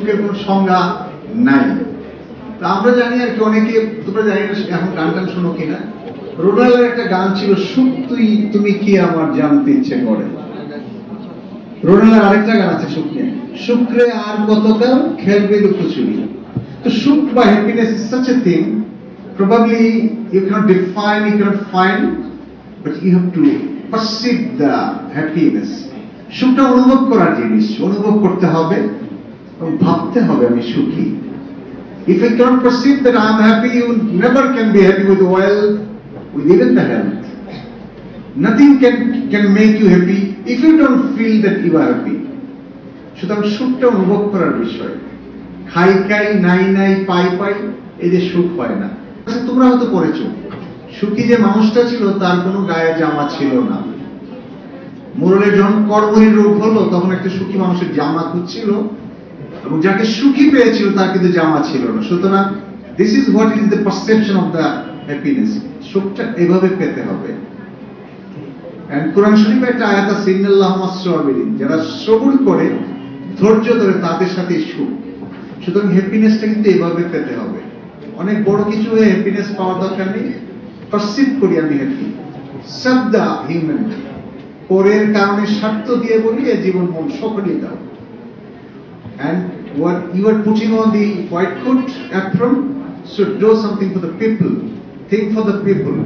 সুখের কোনো সংজ্ঞা নাই। আমরা জানি আর কি, অনেকে তোমরা জানি না এখন গান টান শোনো কিনা, রোনাল্ডোর একটা গান ছিল, সুখ তুমি কি আমার জানতে ইচ্ছে করে। রোনাল্ডোর আরেকটা গান আছে সুখ নিয়ে, সুখরে আর কতকাল খেলবে লুকোচুরি। তো সুখ বা happiness is such a thing, probably you cannot define, you cannot find, but you have to perceive the happiness. সুখটা অনুভব করার জিনিস, অনুভব করতে হবে এবং ভাবতে হবে আমি সুখী। If you cannot perceive that I am happy, you never can be happy with wealth, with even the health. Nothing can make you happy if you don't feel that you are happy. সুতরাং সুখটা অনুভব করার বিষয়। খাই নাই পাই এই যে সুখ হয় না। তোমরা হয়তো পড়েছো, সুখী যে মানুষটা ছিল তার কোনো গায়ে জামা ছিল না। মোরলের যখন করমরির রোগ হলো তখন একটা সুখী মানুষের জামা খুঁজছিল, এবং যাকে সুখী পেয়েছিল তার কিন্তু জামা ছিল না। সুতরাং this is what is the perception of the happiness. সুখটা এভাবে পেতে হবে। এন্ড কোরআন শরীফে একটা আয়াত আছে, ইন্নাল্লাহু মাস-সাবিরিন, যারা সবর করে ধৈর্য ধরে তাদের সাথে সুখ। সুতরাং হ্যাপিনেসটা কিন্তু এভাবে পেতে হবে। অনেক বড় কিছু হয়ে হ্যাপিনেস পাওয়ার দরকার নেই, পারসিভ করি আমি হ্যাপি। সাবদা হিউম্যান, পরের কারণে স্বার্থ দিয়ে বলি এ জীবন মন সকলেই দাও। And what you are putting on the white coat apron, so do something for the people, think for the people.